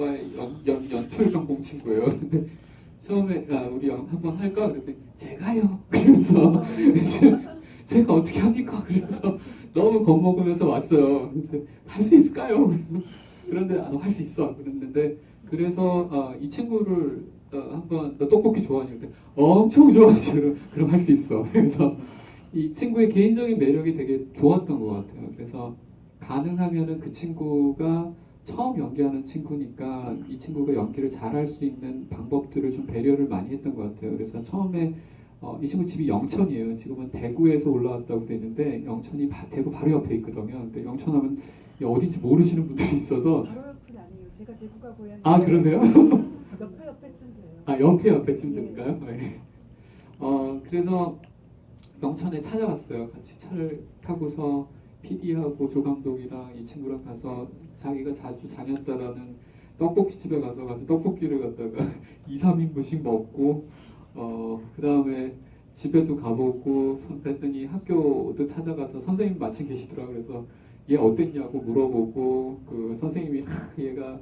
과의 연출 전공 친구예요. 근데 처음에 우리 한번 할까? 그랬더니 제가요. 그래서 제가 어떻게 합니까? 그래서 너무 겁먹으면서 왔어요. 할 수 있을까요? 그런데 할 수 있어. 그랬는데 그래서 이 친구를 한번 너 떡볶이 좋아하니? 그때 엄청 좋아하지. 그럼 할 수 있어. 그래서 이 친구의 개인적인 매력이 되게 좋았던 것 같아요. 그래서 가능하면은 그 친구가 처음 연기하는 친구니까 이 친구가 연기를 잘할 수 있는 방법들을 좀 배려를 많이 했던 것 같아요. 그래서 처음에 이 친구 집이 영천이에요. 지금은 대구에서 올라왔다고 돼 있는데 영천이 대구 바로 옆에 있거든요. 근데 영천 하면 어딘지 모르시는 분들이 있어서 바로 옆은 아니에요. 제가 대구가 고향. 아 그러세요? 옆에쯤 돼요. 옆에쯤 될까요? 네. 그래서 영천에 찾아갔어요. 같이 차를 타고서 PD하고 조 감독이랑 이 친구랑 가서 자기가 자주 다녔다라는 떡볶이 집에 가서 떡볶이를 갖다가 2, 3인분씩 먹고 그 다음에 집에도 가보고 그랬더니 학교도 찾아가서 선생님 마침 계시더라고요. 그래서 얘 어땠냐고 물어보고 그 선생님이 얘가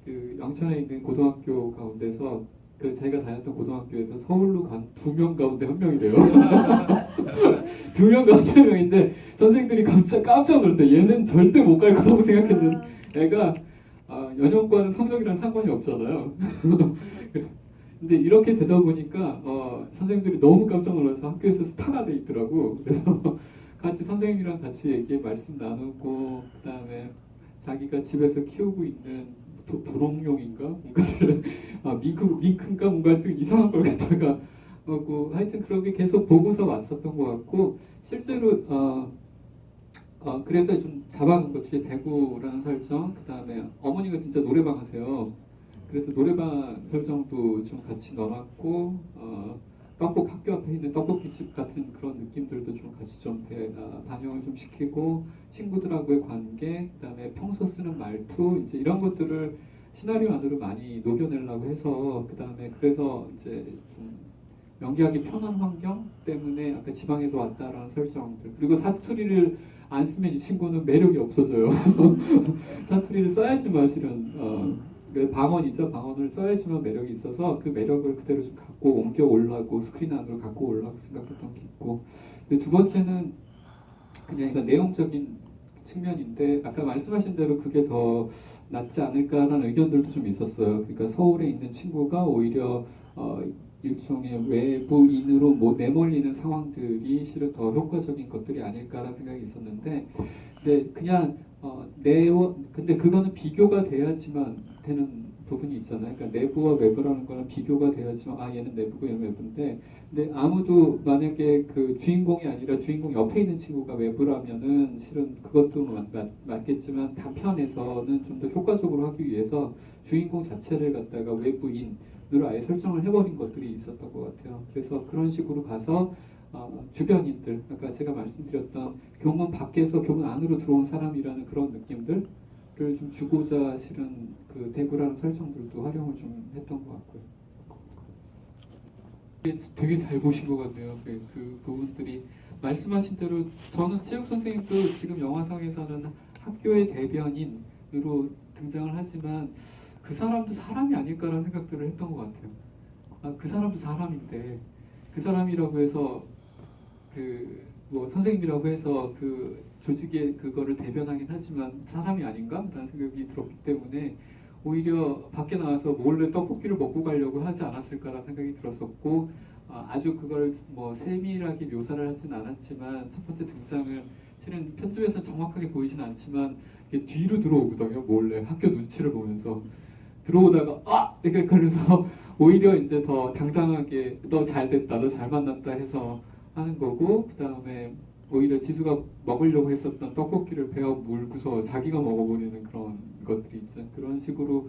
그 영천에 있는 고등학교 가운데서 그 자기가 다녔던 고등학교에서 서울로 간 2명 가운데 1명이래요. 2명 가운데 1명인데 선생님들이 깜짝 놀랐대. 얘는 절대 못 갈 거라고 생각했는데 애가 연영과는 성적이랑 상관이 없잖아요. 근데 이렇게 되다 보니까 선생님들이 너무 깜짝 놀라서 학교에서 스타가 돼 있더라고. 그래서 같이 선생님이랑 같이 말씀 나누고 그 다음에 자기가 집에서 키우고 있는 도롱뇽인가 뭔가를 밍크인가 뭔가 하여튼 이상한 걸 갖다가 하여튼 그렇게 계속 보고서 왔었던 것 같고 실제로 그래서 좀 잡아놓은 것 중에 대구라는 설정, 그 다음에 어머니가 진짜 노래방 하세요. 그래서 노래방 설정도 좀 같이 넣어놨고 학교 앞에 있는 떡볶이집 같은 그런 느낌들도 좀 같이 좀 반영을 좀 시키고 친구들하고의 관계, 그 다음에 평소 쓰는 말투 이제 이런 것들을 시나리오 안으로 많이 녹여내려고 해서 그 다음에 그래서 이제 좀 연기하기 편한 환경 때문에 아까 지방에서 왔다라는 설정들 그리고 사투리를 안 쓰면 이 친구는 매력이 없어져요. 사투리를 써야지만 실은 방언이죠. 방언을 써야지만 매력이 있어서 그 매력을 그대로 좀 갖고 옮겨 올라고 스크린 안으로 갖고 올라고 생각했던 게 있고 근데 두 번째는 그냥 이건 내용적인 측면인데 아까 말씀하신 대로 그게 더 낫지 않을까라는 의견들도 좀 있었어요. 그러니까 서울에 있는 친구가 오히려 일종의 외부인으로 내몰리는 상황들이 실은 더 효과적인 것들이 아닐까라는 생각이 있었는데 근데 그냥 근데 그거는 비교가 돼야지만 되는 부분이 있잖아요. 그러니까 내부와 외부라는 거는 비교가 돼야지만 얘는 내부고 얘는 외부인데 근데 아무도 만약에 그 주인공이 아니라 주인공 옆에 있는 친구가 외부라면은 실은 그것도 맞겠지만 단편에서는 좀 더 효과적으로 하기 위해서 주인공 자체를 갖다가 외부인으로 아예 설정을 해버린 것들이 있었던 것 같아요. 그래서 그런 식으로 가서 주변인들, 아까 제가 말씀드렸던 교문 밖에서 교문 안으로 들어온 사람이라는 그런 느낌들을 좀 주고자 실은 그 대구라는 설정들도 활용을 좀 했던 것 같고요. 되게 잘 보신 것 같네요. 그 부분들이 말씀하신 대로 저는 체육 선생님도 지금 영화상에서는 학교의 대변인으로 등장을 하지만 그 사람도 사람이 아닐까라는 생각들을 했던 것 같아요. 그 사람도 사람인데 그 사람이라고 해서 뭐 선생님이라고 해서 그 조직의 그거를 대변하긴 하지만 사람이 아닌가라는 생각이 들었기 때문에 오히려 밖에 나와서 몰래 떡볶이를 먹고 가려고 하지 않았을까라는 생각이 들었었고 아주 그걸 뭐 세밀하게 묘사를 하진 않았지만 첫 번째 등장을 실은 편집에서 정확하게 보이진 않지만 뒤로 들어오거든요. 몰래 학교 눈치를 보면서 들어오다가 그래서 오히려 이제 더 당당하게 너 잘됐다, 너 잘 만났다 해서 하는 거고 그 다음에 오히려 지수가 먹으려고 했었던 떡볶이를 베어 물고서 자기가 먹어버리는 그런 것들이 있죠. 그런 식으로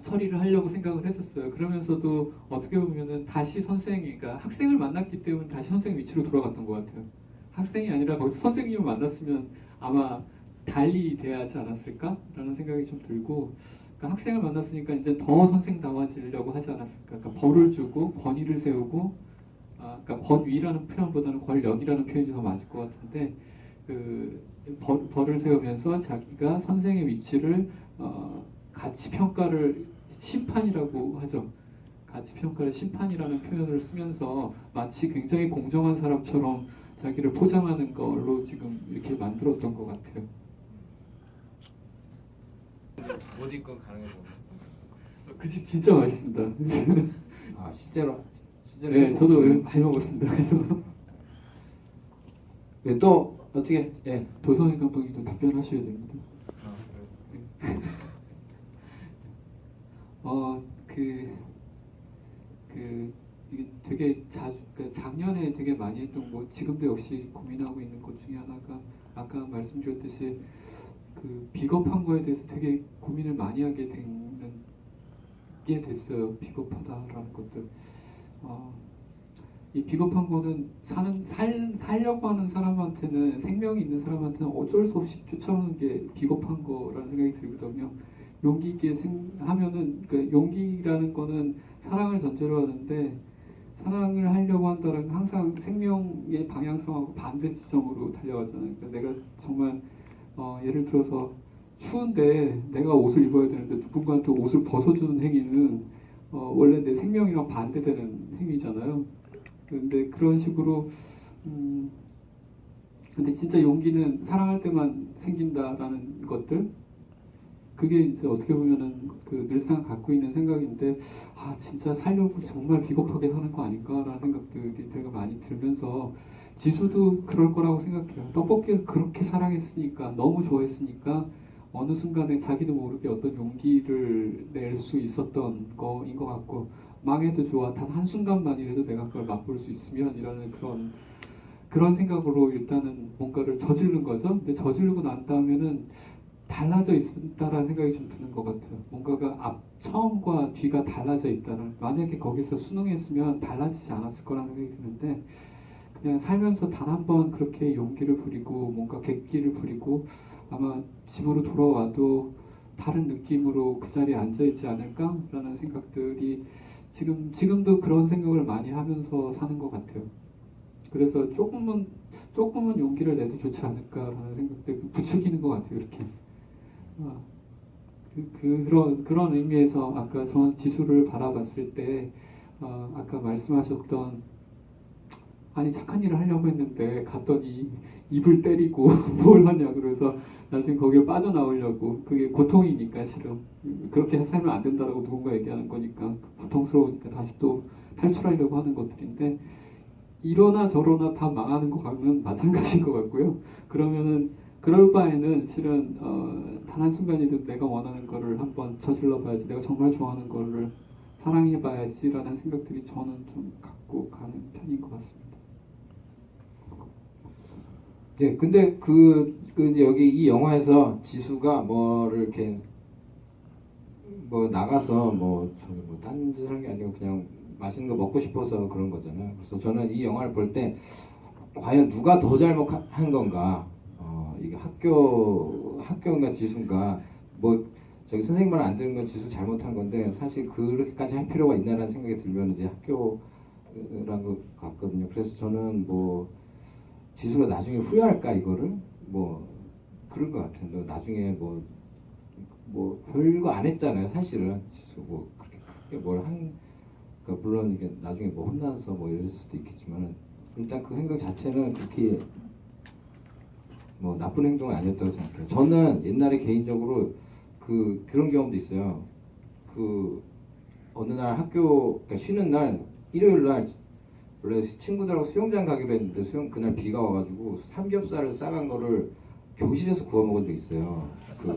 처리를 하려고 생각을 했었어요. 그러면서도 어떻게 보면은 다시 그러니까 학생을 만났기 때문에 다시 선생님 위치로 돌아갔던 것 같아요. 학생이 아니라 거기서 선생님을 만났으면 아마 달리 돼야 하지 않았을까라는 생각이 좀 들고 그러니까 학생을 만났으니까 이제 더 선생다워지려고 하지 않았을까. 그러니까 벌을 주고 권위를 세우고 그러니까 권위라는 표현보다는 권력이라는 표현이 더 맞을 것 같은데 벌을 세우면서 자기가 선생의 위치를 가치 평가를 심판이라고 하죠. 가치 평가를 심판이라는 표현을 쓰면서 마치 굉장히 공정한 사람처럼 자기를 포장하는 걸로 지금 이렇게 만들었던 것 같아요. 못 입고 가는 거 보면 그 집 진짜 맛있습니다. 아 실제로 네, 저도 많이 먹었습니다. 그래서 네, 또 어떻게 도서관 감독님도 답변하셔야 됩니다. 그래요? 이게 되게 자주, 그러니까 작년에 되게 많이 했던 거, 지금도 역시 고민하고 있는 것 중에 하나가 아까 말씀드렸듯이 그 비겁한 거에 대해서 되게 고민을 많이 하게 게 됐어요. 비겁하다라는 것들. 이 비겁한 거는 살려고 하는 사람한테는, 생명이 있는 사람한테는 어쩔 수 없이 쫓아오는 게 비겁한 거라는 생각이 들거든요. 용기 있게 하면은, 그 용기라는 거는 사랑을 전제로 하는데, 사랑을 하려고 한다는 건 항상 생명의 방향성하고 반대 지점으로 달려가잖아요. 그러니까 내가 정말 예를 들어서 추운데 내가 옷을 입어야 되는데 누군가한테 옷을 벗어주는 행위는 원래 내 생명이랑 반대되는 행위잖아요. 근데 그런 식으로 근데 진짜 용기는 사랑할 때만 생긴다라는 것들, 그게 이제 어떻게 보면은 그 늘상 갖고 있는 생각인데, 아 진짜 살려고 정말 비겁하게 사는 거 아닐까라는 생각들이 되게 많이 들면서, 지수도 그럴 거라고 생각해요. 떡볶이를 그렇게 사랑했으니까, 너무 좋아했으니까 어느 순간에 자기도 모르게 어떤 용기를 낼 수 있었던 거인 것 같고, 망해도 좋아, 단 한순간만이라도 내가 그걸 맛볼 수 있으면 이라는 그런 생각으로 일단은 뭔가를 저지른 거죠. 근데 저지르고 난 다음에는 달라져 있다라는 생각이 좀 드는 것 같아요. 뭔가가 처음과 뒤가 달라져 있다는, 만약에 거기서 수능했으면 달라지지 않았을 거라는 생각이 드는데, 그냥 살면서 단 한 번 그렇게 용기를 부리고 뭔가 객기를 부리고 아마 집으로 돌아와도 다른 느낌으로 그 자리에 앉아있지 않을까라는 생각들이 지금도 그런 생각을 많이 하면서 사는 것 같아요. 그래서 조금은 용기를 내도 좋지 않을까라는 생각들 부추기는 것 같아요. 이렇게. 그런 의미에서 아까 저는 지수를 바라봤을 때 아까 말씀하셨던, 아니 착한 일을 하려고 했는데 갔더니 입을 때리고 뭘 하냐, 그래서 나중에 거기를 빠져나오려고, 그게 고통이니까 실은 그렇게 살면 안 된다라고 누군가 얘기하는 거니까 고통스러우니까 다시 또 탈출하려고 하는 것들인데, 이러나 저러나 다 망하는 것과는 마찬가지인 것 같고요. 그러면은 그럴 바에는 실은 단 한순간이든 내가 원하는 거를 한번 저질러 봐야지, 내가 정말 좋아하는 거를 사랑해 봐야지라는 생각들이 저는 좀 갖고 가는 편인 것 같습니다. 네, 근데 이제 여기 이 영화에서 지수가 뭐를 이렇게 뭐 나가서 저기 딴 짓을 한 게 아니고 그냥 맛있는 거 먹고 싶어서 그런 거잖아요. 그래서 저는 이 영화를 볼 때 과연 누가 더 잘못한 건가? 이게 학교인가 지수인가? 저기 선생님 말 안 들은 건 지수 잘못한 건데, 사실 그렇게까지 할 필요가 있나라는 생각이 들면 이제 학교라는 것 같거든요. 그래서 저는 지수가 나중에 후회할까 이거를 그런 것 같아요. 너 나중에 별거 안 했잖아요. 사실은 지수 그렇게 크게 그러니까 물론 이게 나중에 혼나서 이럴 수도 있겠지만, 일단 그 행동 자체는 그렇게 나쁜 행동은 아니었다고 생각해요. 저는 옛날에 개인적으로 그런 경험도 있어요. 어느 날 그러니까 쉬는 날 일요일 날 원래 친구들하고 수영장 가기로 했는데 그날 비가 와가지고 삼겹살을 싸간 거를 교실에서 구워 먹은 적 있어요.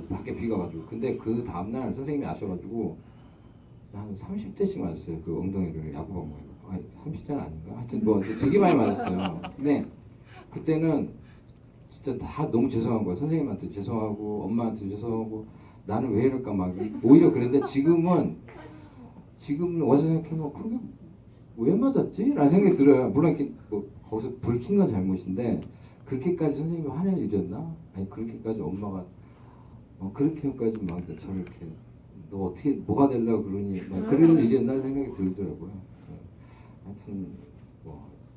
밖에 비가 와가지고. 근데 그 다음날 선생님이 아셔가지고 한 30대씩 맞았어요. 그 엉덩이를 야구방 모양. 30대는 아닌가? 하여튼 되게 많이 맞았어요. 근데 그때는 진짜 다 너무 죄송한 거예요. 선생님한테 죄송하고 엄마한테 죄송하고 나는 왜 이럴까 막 오히려 그랬는데, 지금은 와서 생각해보면 그게 왜 맞았지? 라는 생각이 들어요. 물론 이렇게 거기서 불 킨 건 잘못인데, 그렇게까지 선생님이 화낼 일이었나? 아니 그렇게까지 엄마가 그렇게까지 막 저를 이렇게 너 어떻게 뭐가 되려고 그러니 막 그런 일이었나 생각이 들더라고요. 그래서 하여튼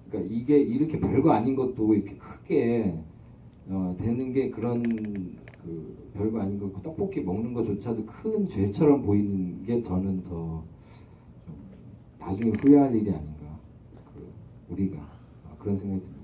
그러니까 이게 이렇게 별거 아닌 것도 이렇게 크게 되는 게 그런 그 별거 아닌 거 떡볶이 먹는 것조차도 큰 죄처럼 보이는 게 저는 더 좀 나중에 후회할 일이 아닌가 그 우리가 그런 생각이 듭니다.